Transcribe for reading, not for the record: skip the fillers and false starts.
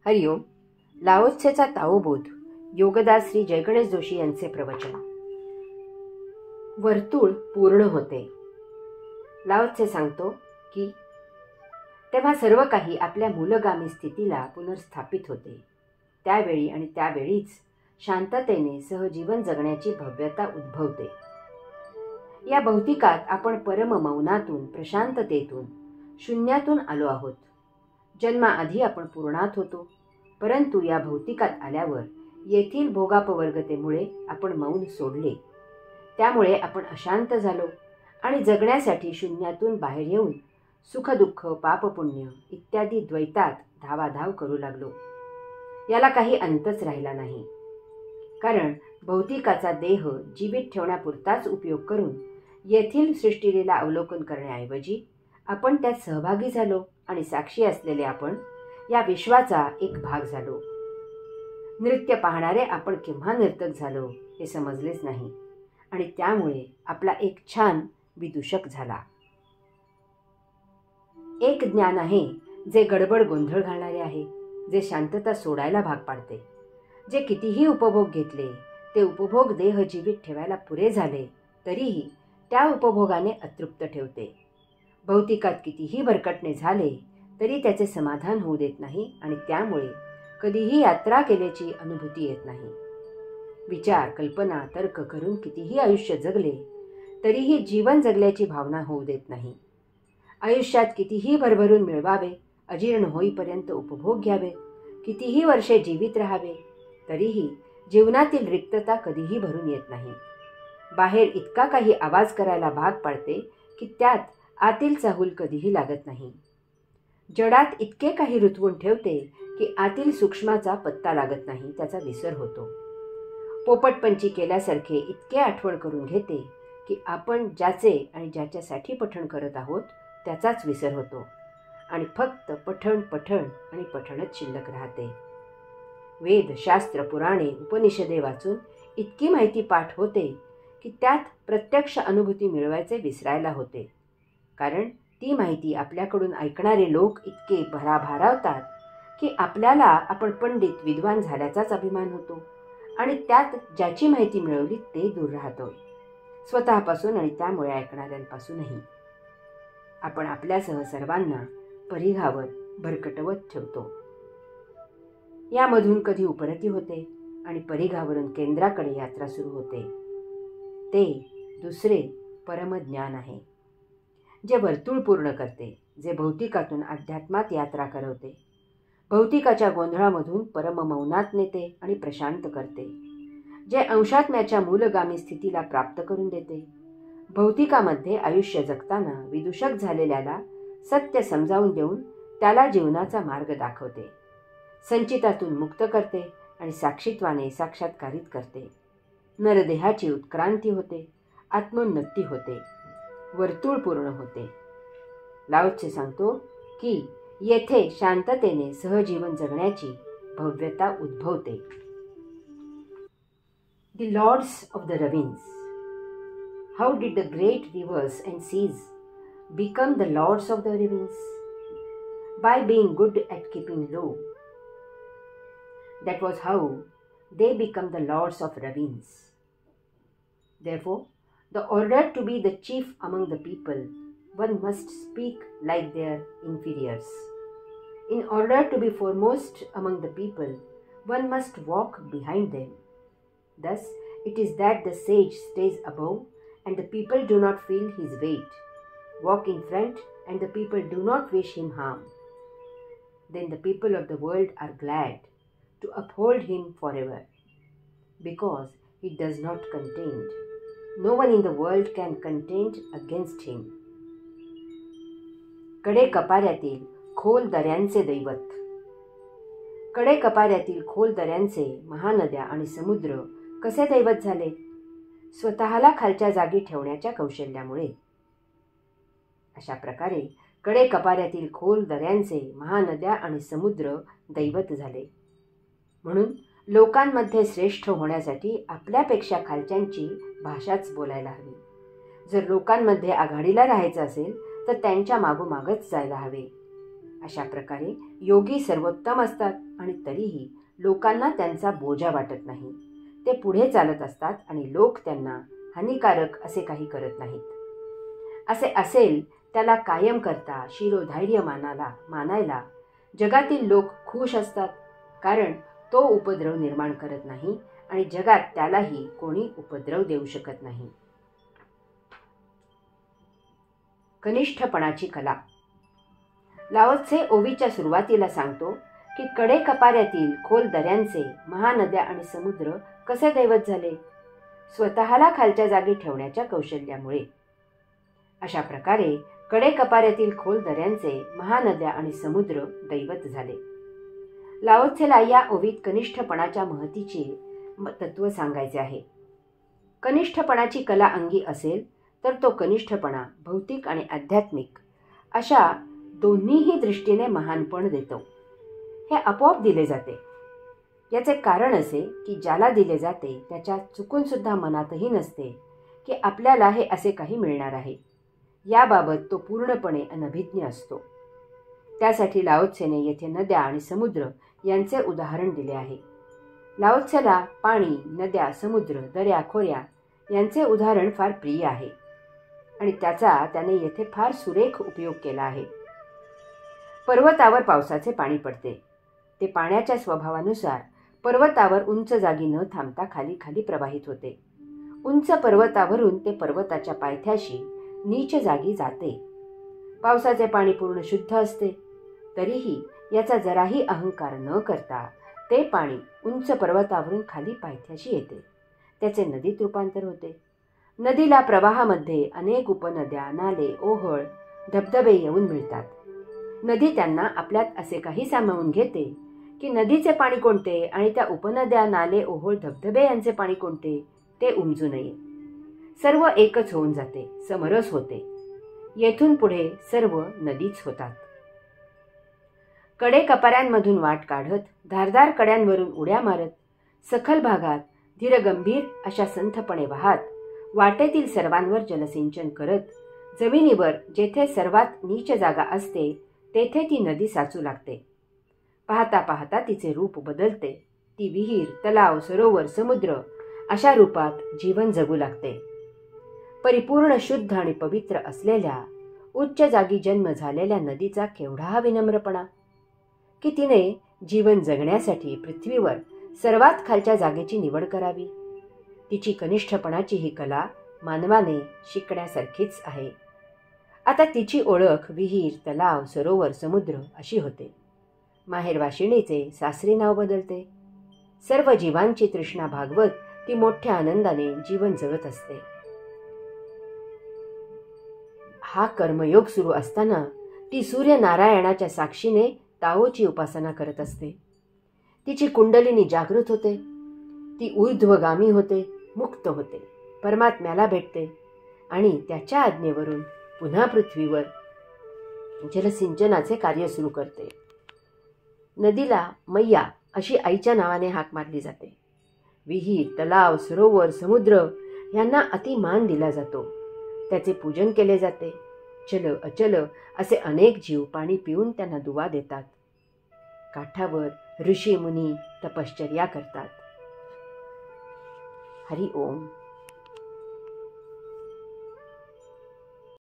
हरिओम. लाओत्सेचा ताओबोध. योगदास श्री जयगणेश जोशी यांचे प्रवचन. वर्तुळ पूर्ण होते. लाओत्से सांगतो की तेव्हा सर्व काही आपल्या मूलगामी स्थितीला पुनर्स्थापित होते. त्यावेळी आणि त्यावेळीच शांततेने सहजीवन जगण्याची भव्यता उद्भवते. या भौतिकात आपण परम मौनातून, प्रशांततेतून, शून्यातून आलो आहोत. जन्माआधी आपण पूर्णात होतो, परंतु या भौतिकात आल्यावर येथील भोगापवर्गतेमुळे आपण मौन सोडले. त्यामुळे आपण अशांत झालो आणि जगण्यासाठी शून्यातून बाहेर येऊन सुखदुःख, पापपुण्य इत्यादी द्वैतात धावाधाव करू लागलो. याला काही अंतच राहिला नाही. कारण भौतिकाचा देह जीवित ठेवण्यापुरताच उपयोग करून येथील सृष्टीलीला अवलोकन करण्याऐवजी आपण त्यात सहभागी झालो आणि साक्षी असलेले आपण या विश्वाचा एक भाग झालो. नृत्य पाहणारे आपण केव्हा नर्तक झालो हे समजलेच नाही आणि त्यामुळे आपला एक छान विदूषक झाला. एक ज्ञान आहे जे गडबड गोंधळ घालणारे आहे, जे शांतता सोडायला भाग पाडते. जे कितीही उपभोग घेतले ते उपभोग देह जीवित ठेवायला पुरे झाले तरीही त्या उपभोगाने अतृप्त ठेवते. भौतिकात कितीही भरकटणे झाले तरी त्याचे समाधान होऊ देत नाही आणि त्यामुळे कधीही यात्रा केल्याची अनुभूती येत नाही. विचार, कल्पना, तर्क करून कितीही आयुष्य जगले तरीही जीवन जगल्याची भावना होऊ देत नाही. आयुष्यात कितीही भरभरून मिळवावे, अजीर्ण होईपर्यंत उपभोग घ्यावे, कितीही वर्षे जीवित राहावे तरीही जीवनातील रिक्तता कधीही भरून येत नाही. बाहेर इतका काही आवाज करायला भाग पाडते की त्यात आतील चाहूल कधीही लागत नाही. जडात इतके काही रुतवून ठेवते की आतील सूक्ष्माचा पत्ता लागत नाही, त्याचा विसर होतो. पोपटपंची केल्यासारखे इतके आठवण करून घेते की आपण ज्याचे आणि ज्याच्यासाठी पठण करत आहोत त्याचाच विसर होतो आणि फक्त पठण पठण आणि पठणच शिल्लक राहते. वेद, शास्त्र, पुराणे, उपनिषदे वाचून इतकी माहिती पाठ होते की त्यात प्रत्यक्ष अनुभूती मिळवायचे विसरायला होते. कारण ती माहिती आपल्याकडून ऐकणारे लोक इतके भराभारावतात की आपल्याला आपण पंडित, विद्वान झाल्याचाच अभिमान होतो आणि त्यात ज्याची माहिती मिळवली ते दूर राहतो, स्वतःपासून आणि त्यामुळे ऐकणाऱ्यांपासूनही. आपण आपल्यासह सर्वांना परिघावर भरकटवत ठेवतो. यामधून कधी उपरती होते आणि परिघावरून केंद्राकडे यात्रा सुरू होते. ते दुसरे परमज्ञान आहे, जे वर्तुळ पूर्ण करते, जे भौतिकातून अध्यात्मात यात्रा करवते, भौतिकाच्या गोंधळामधून परम मौनात नेते आणि प्रशांत करते, जे अंशात्म्याच्या मूलगामी स्थितीला प्राप्त करून देते, भौतिकामध्ये आयुष्य जगताना विदूषक झालेल्याला सत्य समजावून देऊन त्याला जीवनाचा मार्ग दाखवते, संचितातून मुक्त करते आणि साक्षीत्वाने साक्षात्कारित करते. नरदेहाची उत्क्रांती होते, आत्मोन्नती होते, वर्तुळ पूर्ण होते. लाओत्से सांगतो की येथे शांततेने सहजीवन जगण्याची भव्यता उद्भवते. The lords of the ravines. How did the great rivers and seas become the lords of the ravines? By being good at keeping low. That was how they become the lords of ravines. Therefore, the order to be the chief among the people, one must speak like their inferiors. In order to be foremost among the people, one must walk behind them. Thus, it is that the sage stays above and the people do not feel his weight, walk in front and the people do not wish him harm. Then the people of the world are glad to uphold him forever, because he does not contend. No one in the world can contend against him. कडे कपाऱ्यातील खोल दऱ्यांचे दैवत. कडे कपाऱ्यातील खोल दऱ्यांचे महानद्या आणि समुद्र कसे दैवत झाले? स्वतःला खालच्या जागी ठेवण्याच्या कौशल्यामुळे. अशा प्रकारे कडे कपाऱ्यातील खोल दऱ्यांचे महानद्या आणि समुद्र दैवत झाले. म्हणून लोकांमध्ये श्रेष्ठ होण्यासाठी आपल्यापेक्षा खालच्यांची भाषाच बोलायला हवी. जर लोकांमध्ये आघाडीला राहायचं असेल तर त्यांच्या मागोमागच जायला हवे. अशा प्रकारे योगी सर्वोत्तम असतात आणि तरीही लोकांना त्यांचा बोजा वाटत नाही. ते पुढे चालत असतात आणि लोक त्यांना हानिकारक असे काही करत नाहीत. असे असेल त्याला कायम करता शिरोधैर्य मानायला जगातील लोक खुश असतात, कारण तो उपद्रव निर्माण करत नाही आणि जगात त्यालाही कोणी उपद्रव देऊ शकत नाही. कनिष्ठपणाची कला. लाओत्से ओवीच्या सुरुवातीला सांगतो की कडे कपाऱ्यातील खोल दऱ्यांचे, महानद्या आणि समुद्र कसे दैवत झाले? स्वतःला खालच्या जागी ठेवण्याच्या कौशल्यामुळे. अशा प्रकारे कडे कपाऱ्यातील खोल दऱ्यांचे, महानद्या आणि समुद्र दैवत झाले. लाओत्सेला या ओवीत कनिष्ठपणाच्या महतीचे तत्व सांगायचे आहे. कनिष्ठपणाची कला अंगी असेल तर तो कनिष्ठपणा भौतिक आणि आध्यात्मिक अशा दोन्हीही दृष्टीने महानपण देतो. हे आपोआप दिले जाते. याचे कारण असे की ज्याला दिले जाते त्याच्या चुकून सुद्धा मनातही नसते की आपल्याला हे असे काही मिळणार आहे. याबाबत तो पूर्णपणे अनभिज्ञ असतो. त्यासाठी लाओत्सेने येथे नद्या आणि समुद्र यांचे उदाहरण दिले आहे. लाओत्सेला पाणी, नद्या, समुद्र, दऱ्या, खोऱ्या यांचे उदाहरण फार प्रिय आहे आणि त्याचा त्याने येथे फार सुरेख उपयोग केला आहे. पर्वतावर पावसाचे पाणी पडते. ते पाण्याच्या स्वभावानुसार पर्वतावर उंच जागी न थांबता खाली खाली प्रवाहित होते. उंच पर्वतावरून ते पर्वताच्या पायथ्याशी नीच जागी जाते. पावसाचे पाणी पूर्ण शुद्ध असते. तरीही याचा जराही अहंकार न करता ते पाणी उंच पर्वतावरून खाली पायथ्याशी येते. त्याचे नदीत रूपांतर होते. नदीला प्रवाहामध्ये अनेक उपनद्या, नाले, ओहळ, धबधबे येऊन मिळतात. नदी त्यांना आपल्यात असे काही सामावून घेते की नदीचे पाणी कोणते आणि त्या उपनद्या, नाले, ओहोळ, धबधबे यांचे पाणी कोणते ते उमजू नये. सर्व एकच होऊन जाते, समरस होते. येथून पुढे सर्व नदीच होतात. कडे कपाऱ्यांमधून वाट काढत, धारदार कड्यांवरून उड्या मारत, सखल भागात धीरगंभीर अशा संथपणे वाहत, वाटेतील सर्वांवर जलसिंचन करत, जमिनीवर जेथे सर्वात नीच जागा असते तेथे ती नदी साचू लागते. पाहता पाहता तिचे रूप बदलते. ती विहीर, तलाव, सरोवर, समुद्र अशा रूपात जीवन जगू लागते. परिपूर्ण शुद्ध आणि पवित्र असलेल्या उच्च जागी जन्म झालेल्या नदीचा केवढा हा विनम्रपणा की तिने जीवन जगण्यासाठी पृथ्वीवर सर्वात खालच्या जागेची निवड करावी. तिची कनिष्ठपणाची ही कला मानवाने शिकण्यासारखीच आहे. आता तिची ओळख विहीर, तलाव, सरोवर, समुद्र अशी होते. माहेरवाशिणीचे सासरी नाव बदलते. सर्व जीवांची तृष्णा भागवत ती मोठ्या आनंदाने जीवन जगत असते. हा कर्मयोग सुरू असताना ती सूर्यनारायणाच्या साक्षीने ताओची उपासना करत असते. तिची कुंडलिनी जागृत होते. ती ऊर्ध्वगामी होते, मुक्त होते, परमात्म्याला भेटते आणि त्याच्या आज्ञेवरून पुन्हा पृथ्वीवर जलसिंचनाचे कार्य सुरू करते. नदीला मैया अशी आईच्या नावाने हाक मारली जाते. विहीर, तलाव, सरोवर, समुद्र यांना अतिमान दिला जातो. त्याचे पूजन केले जाते. चल अचल असे अनेक जीव पाणी पिऊन त्यांना दुवा देतात. काठावर ऋषी मुनी तपश्चर्या करतात. हरि ओम.